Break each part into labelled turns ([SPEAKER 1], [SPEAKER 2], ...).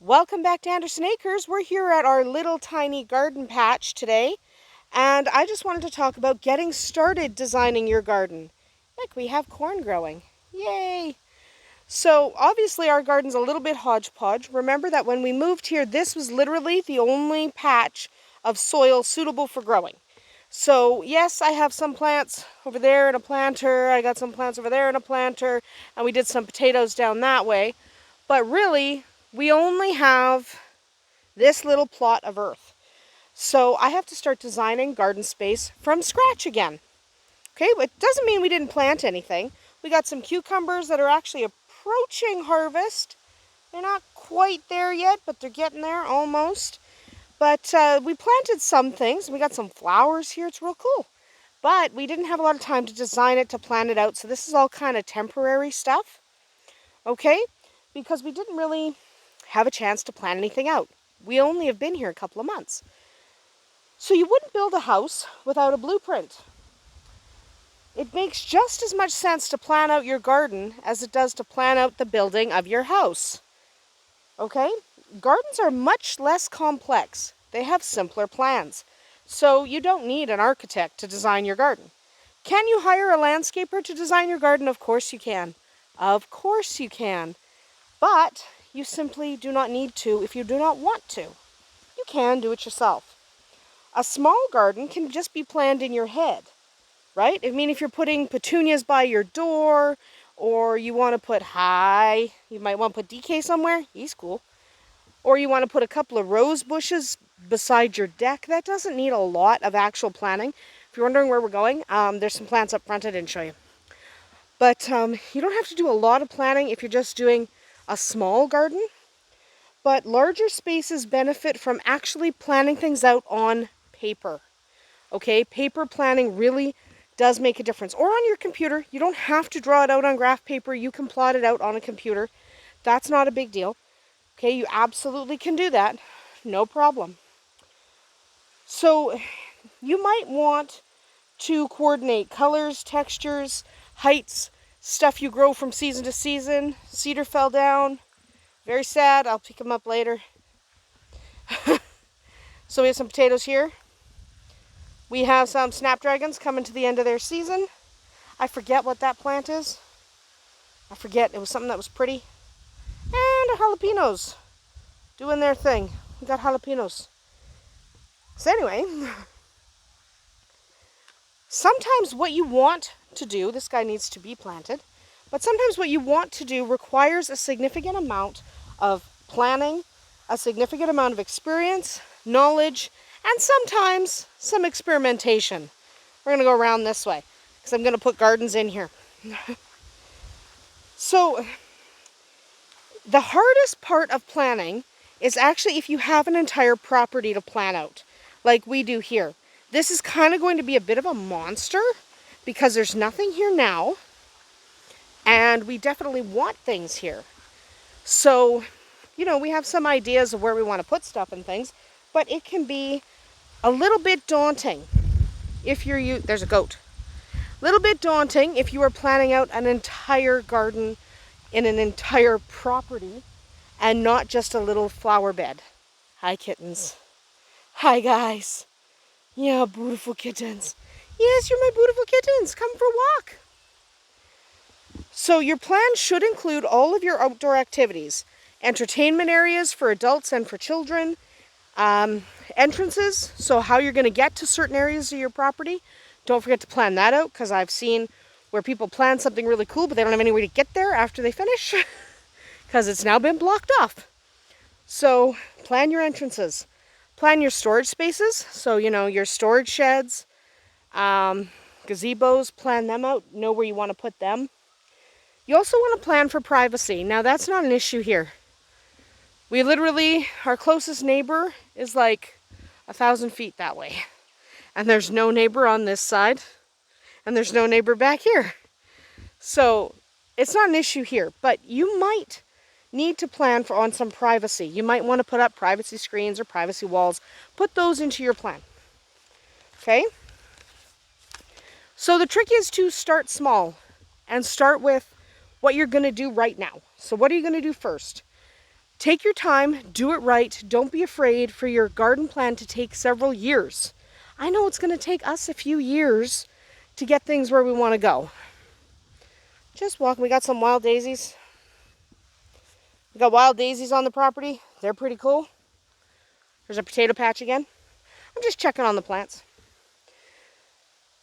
[SPEAKER 1] Welcome back to Andersen Acres. We're here at our little tiny garden patch today, and I just wanted to talk about getting started designing your garden. Look, we have corn growing. Yay! So obviously our garden's a little bit hodgepodge. Remember that when we moved here, this was literally the only patch of soil suitable for growing. So yes, I have some plants over there in a planter. I got some plants over there in a planter, and we did some potatoes down that way. But really, we only have this little plot of earth. So I have to start designing garden space from scratch again. Okay, but it doesn't mean we didn't plant anything. We got some cucumbers that are actually approaching harvest. They're not quite there yet, but they're getting there almost. But we planted some things. We got some flowers here. It's real cool. But we didn't have a lot of time to design it, to plan it out. So this is all kind of temporary stuff. Okay? Because we didn't really have a chance to plan anything out. We only have been here a couple of months. So you wouldn't build a house without a blueprint. It makes just as much sense to plan out your garden as it does to plan out the building of your house. Okay? Gardens are much less complex. They have simpler plans. So you don't need an architect to design your garden. Can you hire a landscaper to design your garden? Of course you can. Of course you can. But you simply do not need to if you do not want to. You can do it yourself. A small garden can just be planned in your head, right? I mean, if you're putting petunias by your door, or you want to put you might want to put DK somewhere, he's cool. Or you want to put a couple of rose bushes beside your deck, that doesn't need a lot of actual planning. If you're wondering where we're going, there's some plants up front I didn't show you. But you don't have to do a lot of planning if you're just doing a small garden. But larger spaces benefit from actually planning things out on paper. Okay, paper planning really does make a difference. Or on your computer. You don't have to draw it out on graph paper. You can plot it out on a computer. That's not a big deal. Okay, you absolutely can do that. No problem. So you might want to coordinate colors, textures, heights, stuff you grow from season to season. Cedar fell down. Very sad. I'll pick them up later. So we have some potatoes here. We have some snapdragons coming to the end of their season. I forget what that plant is. I forget. It was something that was pretty. And jalapenos doing their thing. We got jalapenos. So anyway, sometimes what you want to do, this guy needs to be planted, but sometimes what you want to do requires a significant amount of planning, a significant amount of experience, knowledge, and sometimes some experimentation. We're going to go around this way because I'm going to put gardens in here. So the hardest part of planning is actually if you have an entire property to plan out, like we do here. This is kind of going to be a bit of a monster because there's nothing here now, and we definitely want things here. So, you know, we have some ideas of where we want to put stuff and things, but it can be a little bit daunting if there's a goat. A little bit daunting if you are planning out an entire garden in an entire property and not just a little flower bed. Hi, kittens. Hi, guys. Yeah, beautiful kittens. Yes, you're my beautiful kittens. Come for a walk. So your plan should include all of your outdoor activities, entertainment areas for adults and for children, entrances, so how you're going to get to certain areas of your property. Don't forget to plan that out, because I've seen where people plan something really cool, but they don't have any way to get there after they finish, because it's now been blocked off. So plan your entrances. Plan your storage spaces, so you know, your storage sheds, gazebos, plan them out, know where you want to put them. You also want to plan for privacy. Now that's not an issue here. We literally, our closest neighbor is like 1,000 feet that way. And there's no neighbor on this side. And there's no neighbor back here. So it's not an issue here. But you might need to plan on some privacy. You might want to put up privacy screens or privacy walls. Put those into your plan. Okay? So the trick is to start small and start with what you're going to do right now. So what are you going to do first? Take your time, do it right. Don't be afraid for your garden plan to take several years. I know it's going to take us a few years to get things where we want to go. Just walk. We got some wild daisies. We got wild daisies on the property. They're pretty cool. There's a potato patch again. I'm just checking on the plants.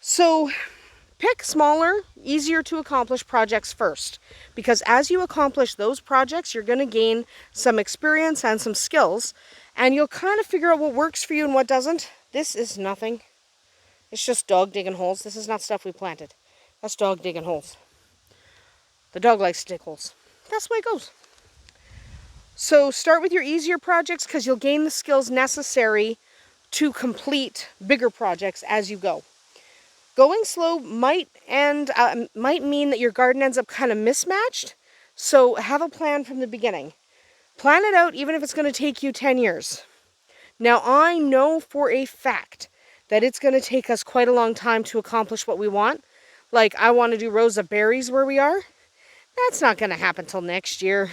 [SPEAKER 1] So pick smaller, easier to accomplish projects first, because as you accomplish those projects, you're going to gain some experience and some skills, and you'll kind of figure out what works for you and what doesn't. This is nothing. It's just dog digging holes. This is not stuff we planted. That's dog digging holes. The dog likes to dig holes. That's the way it goes. So start with your easier projects because you'll gain the skills necessary to complete bigger projects as you go. Going slow might mean that your garden ends up kind of mismatched, so have a plan from the beginning. Plan it out even if it's going to take you 10 years. Now I know for a fact that it's going to take us quite a long time to accomplish what we want. Like I want to do rows of berries where we are. That's not going to happen till next year,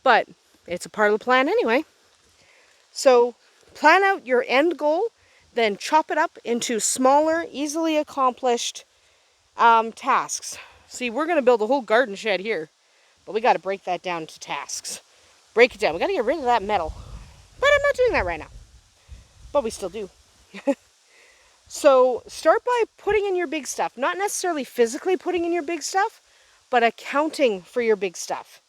[SPEAKER 1] but it's a part of the plan anyway. So plan out your end goal. Then chop it up into smaller, easily accomplished tasks. See, we're going to build a whole garden shed here, but we got to break that down to tasks. Break it down. We got to get rid of that metal. But I'm not doing that right now. But we still do. So start by putting in your big stuff. Not necessarily physically putting in your big stuff, but accounting for your big stuff.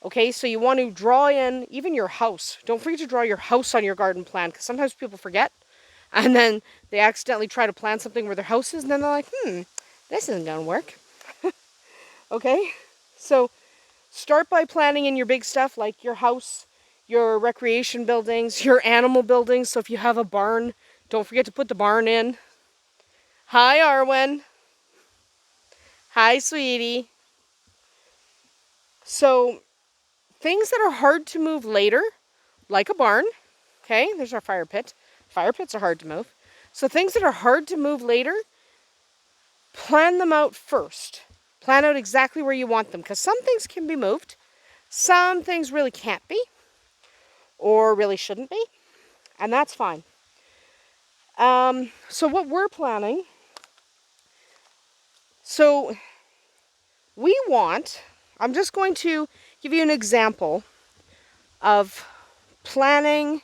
[SPEAKER 1] Okay, so you want to draw in even your house. Don't forget to draw your house on your garden plan, because sometimes people forget. And then they accidentally try to plant something where their house is, and then they're like, this isn't going to work. Okay? So start by planning in your big stuff, like your house, your recreation buildings, your animal buildings. So if you have a barn, don't forget to put the barn in. Hi, Arwen. Hi, sweetie. So things that are hard to move later, like a barn. Okay, there's our fire pit. Fire pits are hard to move. So things that are hard to move later, plan them out first. Plan out exactly where you want them, because some things can be moved. Some things really can't be, or really shouldn't be, and that's fine. So what we're planning, so we want, I'm just going to give you an example of planning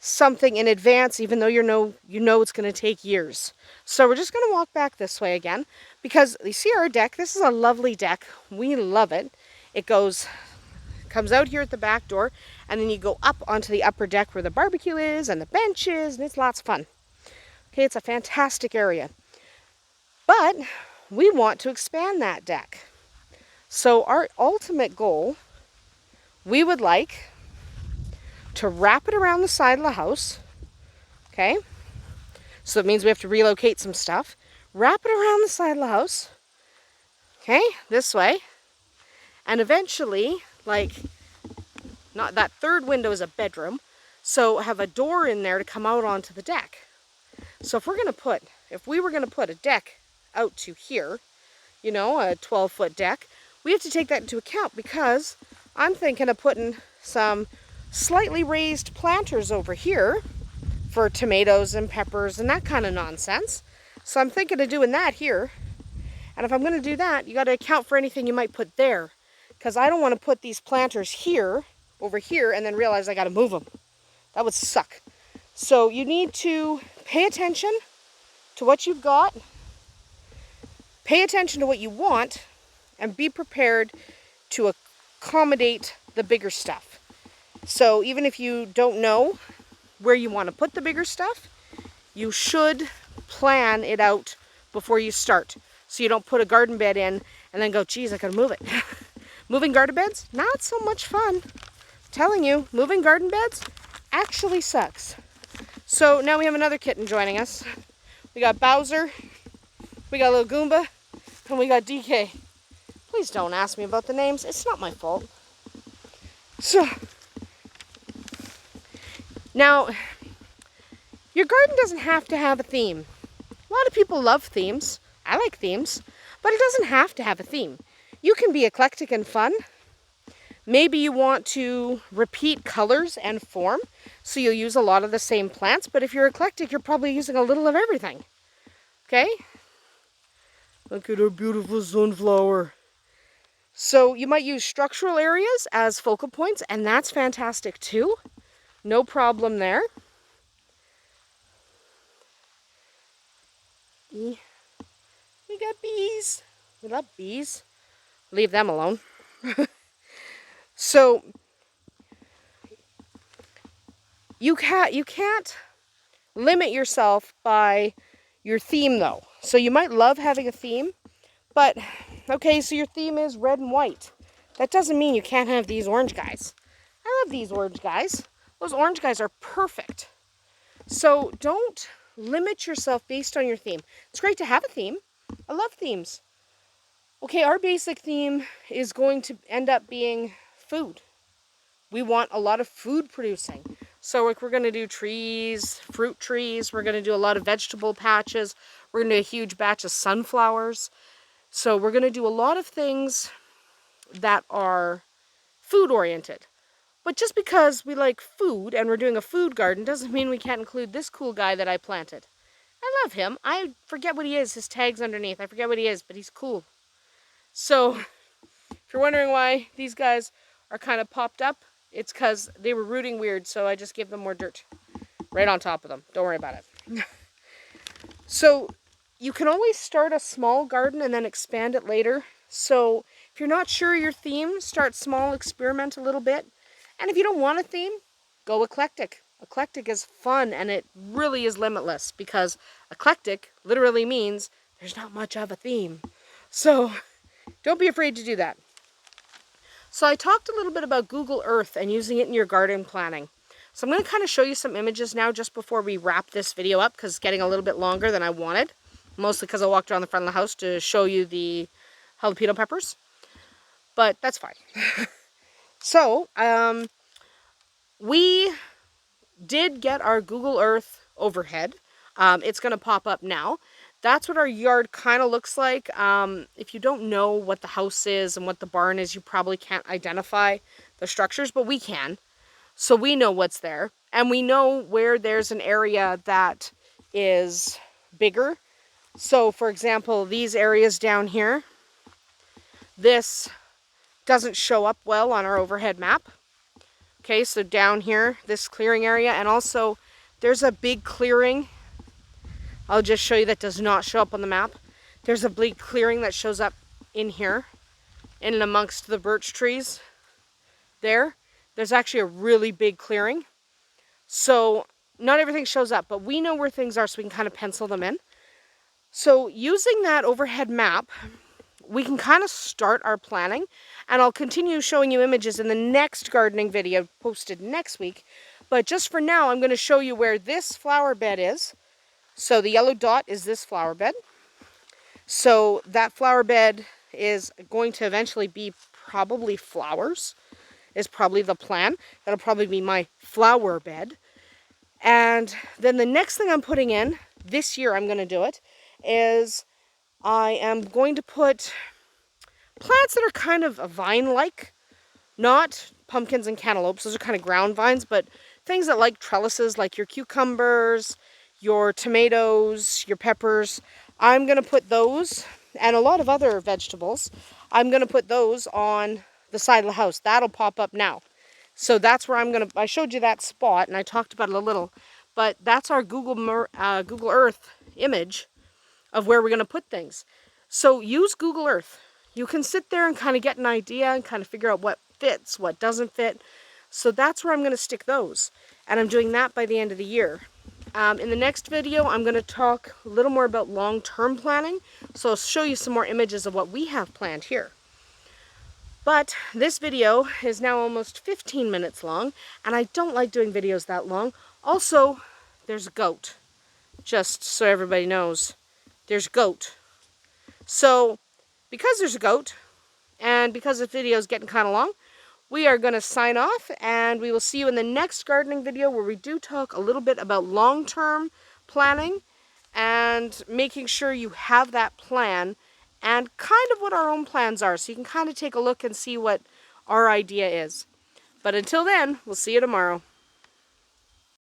[SPEAKER 1] something in advance, even though you know it's going to take years. So we're just going to walk back this way again, because you see our deck. This is a lovely deck. We love it. It comes out here at the back door, and then you go up onto the upper deck where the barbecue is and the bench is, and it's lots of fun. Okay, it's a fantastic area. But we want to expand that deck. So our ultimate goal, we would like to wrap it around the side of the house. Okay, so it means we have to relocate some stuff. Wrap it around the side of the house. Okay, this way. And eventually, like, not that third window is a bedroom, so have a door in there to come out onto the deck. So if we were going to put a deck out to here, a 12-foot deck, we have to take that into account, because I'm thinking of putting some slightly raised planters over here for tomatoes and peppers and that kind of nonsense. So I'm thinking of doing that here. And if I'm going to do that, you got to account for anything you might put there, because I don't want to put these planters here, over here, and then realize I got to move them. That would suck. So you need to pay attention to what you've got, pay attention to what you want, and be prepared to accommodate the bigger stuff. So even if you don't know where you want to put the bigger stuff, you should plan it out before you start. So you don't put a garden bed in and then go, geez, I gotta move it. Moving garden beds, not so much fun. I'm telling you, moving garden beds actually sucks. So now we have another kitten joining us. We got Bowser, we got little Goomba, and we got DK. Please don't ask me about the names. It's not my fault. So now, your garden doesn't have to have a theme. A lot of people love themes. I like themes, but it doesn't have to have a theme. You can be eclectic and fun. Maybe you want to repeat colors and form, so you'll use a lot of the same plants, but if you're eclectic, you're probably using a little of everything. Okay? Look at our beautiful sunflower. So you might use structural areas as focal points, and that's fantastic too. No problem there. We got bees. We love bees. Leave them alone. So you can't limit yourself by your theme though. So you might love having a theme, but okay, so your theme is red and white. That doesn't mean you can't have these orange guys. I love these orange guys. Those orange guys are perfect. So don't limit yourself based on your theme. It's great to have a theme. I love themes. Okay, our basic theme is going to end up being food. We want a lot of food producing. So like we're going to do trees, fruit trees. We're going to do a lot of vegetable patches. We're going to do a huge batch of sunflowers. So we're going to do a lot of things that are food oriented. But just because we like food and we're doing a food garden doesn't mean we can't include this cool guy that I planted. I love him. I forget what he is. His tag's underneath. I forget what he is, but he's cool. So if you're wondering why these guys are kind of popped up, it's because they were rooting weird, so I just gave them more dirt right on top of them. Don't worry about it. So you can always start a small garden and then expand it later. So if you're not sure your theme, start small, experiment a little bit. And if you don't want a theme, go eclectic. Eclectic is fun, and it really is limitless, because eclectic literally means there's not much of a theme. So don't be afraid to do that. So I talked a little bit about Google Earth and using it in your garden planning. So I'm going to kind of show you some images now just before we wrap this video up, because it's getting a little bit longer than I wanted. Mostly because I walked around the front of the house to show you the jalapeno peppers. But that's fine. So, we did get our Google Earth overhead. It's going to pop up now. That's what our yard kind of looks like. If you don't know what the house is and what the barn is, you probably can't identify the structures, but we can. So we know what's there. And we know where there's an area that is bigger. So, for example, these areas down here, this doesn't show up well on our overhead map. Okay, so down here, this clearing area, and also there's a big clearing. I'll just show you that does not show up on the map. There's a big clearing that shows up in here, in and amongst the birch trees. There's actually a really big clearing. So not everything shows up, but we know where things are, so we can kind of pencil them in. So using that overhead map, we can kind of start our planning, and I'll continue showing you images in the next gardening video posted next week. But just for now, I'm going to show you where this flower bed is. So the yellow dot is this flower bed. So that flower bed is going to eventually be probably flowers, is probably the plan. That'll probably be my flower bed. And then the next thing I'm putting in, this year I'm going to do it, is I am going to put plants that are kind of vine-like, not pumpkins and cantaloupes. Those are kind of ground vines, but things that like trellises, like your cucumbers, your tomatoes, your peppers. I'm going to put those, and a lot of other vegetables, I'm going to put those on the side of the house. That'll pop up now. So that's where I showed you that spot, and I talked about it a little, but that's our Google Earth image of where we're going to put things. So use Google Earth. You can sit there and kind of get an idea and kind of figure out what fits, what doesn't fit. So that's where I'm going to stick those. And I'm doing that by the end of the year. In the next video, I'm going to talk a little more about long-term planning. So I'll show you some more images of what we have planned here. But this video is now almost 15 minutes long, and I don't like doing videos that long. Also, there's a goat. Just so everybody knows, there's a goat. So, because there's a goat, and because this video is getting kind of long, we are going to sign off, and we will see you in the next gardening video where we do talk a little bit about long-term planning and making sure you have that plan and kind of what our own plans are. So you can kind of take a look and see what our idea is. But until then, we'll see you tomorrow.